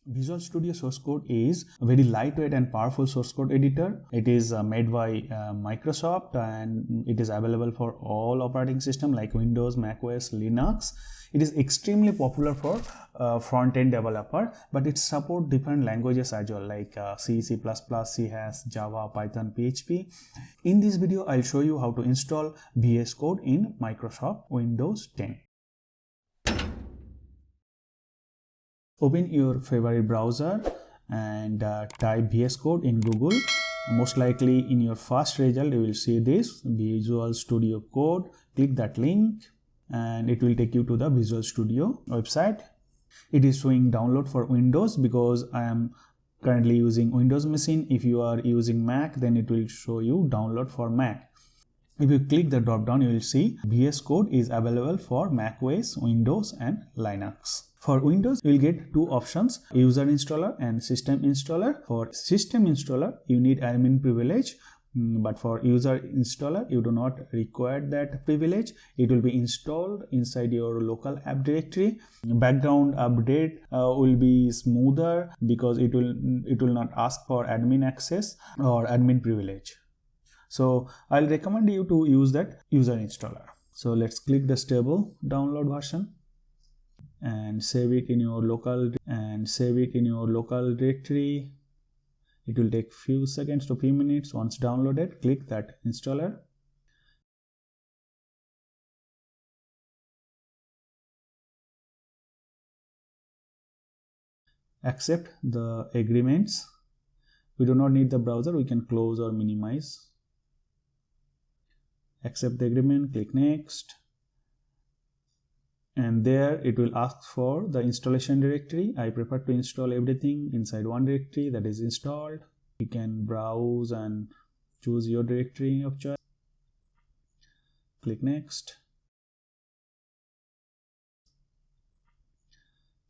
Visual Studio source code is a very lightweight and powerful source code editor. It is made by Microsoft, and it is available for all operating systems like Windows, Mac OS, Linux. It is extremely popular for front-end developer, but it supports different languages as well, like C, C++, C Hash, Java, Python, PHP. In this video, I'll show you how to install VS Code in Microsoft Windows 10. Open your favorite browser and type VS Code in Google. Most likely in your first result you will see this Visual Studio Code. Click that link and it will take you to the Visual Studio website. It is showing download for Windows because I am currently using Windows machine. If you are using Mac, then it will show you download for Mac. If you click the drop down, you will see VS Code is available for Mac OS, Windows and Linux. For Windows, you will get two options, user installer and system installer. For system installer, you need admin privilege, but for user installer, you do not require that privilege. It will be installed inside your local app directory. Background update will be smoother because it will not ask for admin access or admin privilege. So I'll recommend you to use that user installer. So let's click the stable download version and save it in your local directory. It will take few seconds to few minutes. Once downloaded, click that installer. Accept the agreements. We do not need the browser, we can close or minimize. Accept the agreement, click next. And there it will ask for the installation directory. I prefer to install everything inside one directory, that is installed. You can browse and choose your directory of choice. Click next.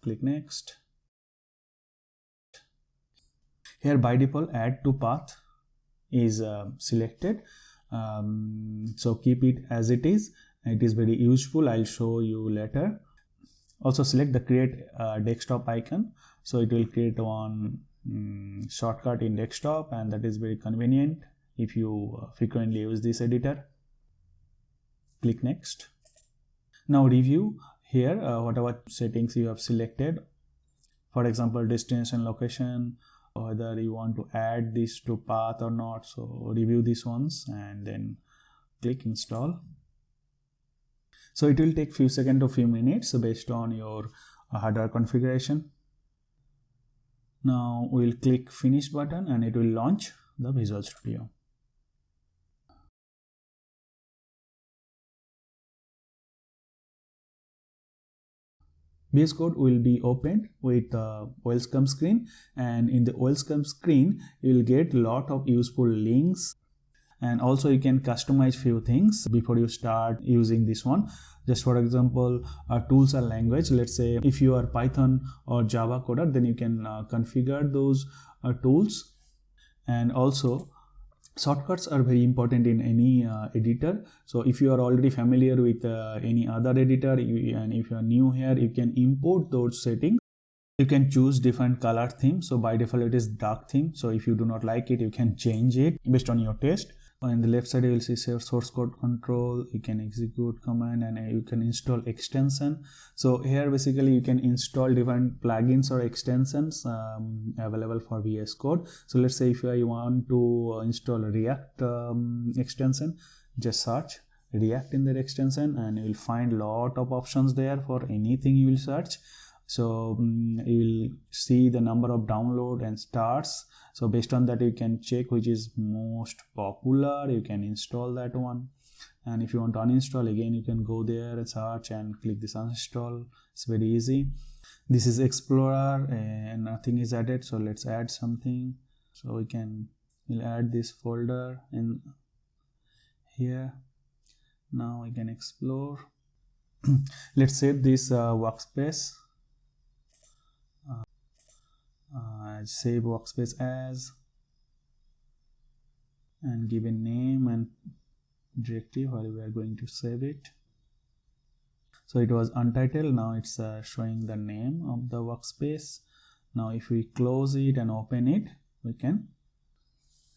Click next. Here by default add to path is selected. So keep it as it is. It is very useful. I'll show you later. Also select the create desktop icon. So it will create one shortcut in desktop, and that is very convenient if you frequently use this editor. Click next. Now review here whatever settings you have selected. For example, destination location, whether you want to add this to path or not. So review these ones and then click install. So it will take few seconds to few minutes based on your hardware configuration. Now we will click finish button and it will launch the Visual Studio. VS Code will be opened with a welcome screen, and in the welcome screen you will get a lot of useful links, and also you can customize few things before you start using this one. Just for example, tools and language. Let's say if you are Python or Java coder, then you can configure those tools. And also shortcuts are very important in any editor. So if you are already familiar with any other editor, and if you are new here, you can import those settings. You can choose different color theme. So by default it is dark theme. So if you do not like it, you can change it based on your taste. On the left side you will see source code control. You can execute command and you can install extension. So here basically you can install different plugins or extensions available for VS Code. So let's say if you want to install React extension, just search React in that extension and you will find lot of options there for anything you will search. So you will see the number of download and starts. So based on that you can check which is most popular. You can install that one, and if you want to uninstall, again you can go there and search and click this uninstall. It's very easy. This is Explorer and nothing is added, so let's add something. So we'll add this folder in here. Now we can explore. Let's save this workspace. Save workspace as, and give a name and directory while we are going to save it. So it was untitled, now it's showing the name of the workspace. Now if we close it and open it, we can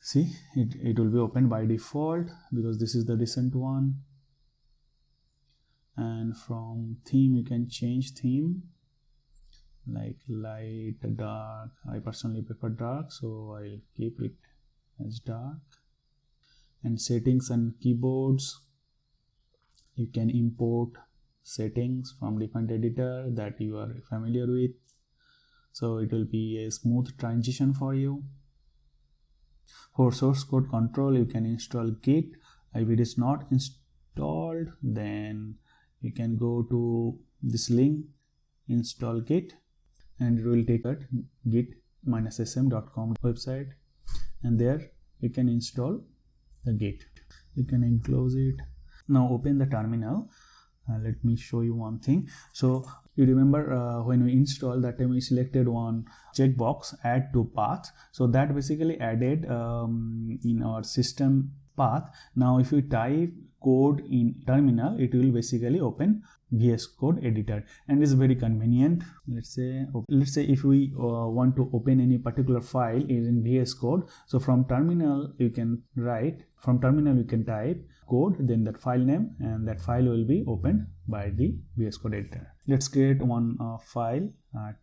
see it will be opened by default because this is the recent one. And from theme, you can change theme like light, dark. I personally prefer dark, so I'll keep it as dark. And settings and keyboards, you can import settings from different editor that you are familiar with, so it will be a smooth transition for you. For source code control, you can install Git. If it is not installed, then you can go to this link, install Git, and it will take at git-sm.com website, and there you can install the Git. You can enclose it. Now open the terminal. Let me show you one thing. So you remember when we installed that time we selected one checkbox, add to path. So that basically added in our system path. Now if you type code in terminal, it will basically open VS Code editor, and it's very convenient. Let's say if we want to open any particular file in VS Code, so from terminal you can type code, then that file name, and that file will be opened by the VS Code editor. Let's create one file,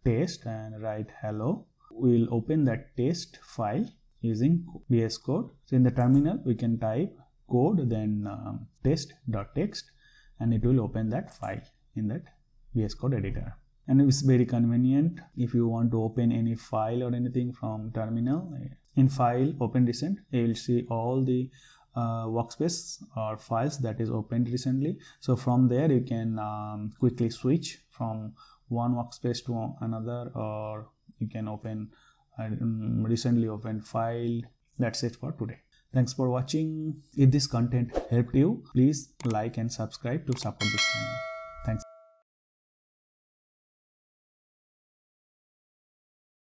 test, and write hello. We'll open that test file using VS Code. So in the terminal we can type code, then test.txt, and it will open that file in that VS Code editor. And it's very convenient if you want to open any file or anything from terminal. In file, open recent, you will see all the workspace or files that is opened recently. So from there you can quickly switch from one workspace to another, or you can open recently opened file. That's it for today. Thanks for watching. If this content helped you, please like and subscribe to support this channel.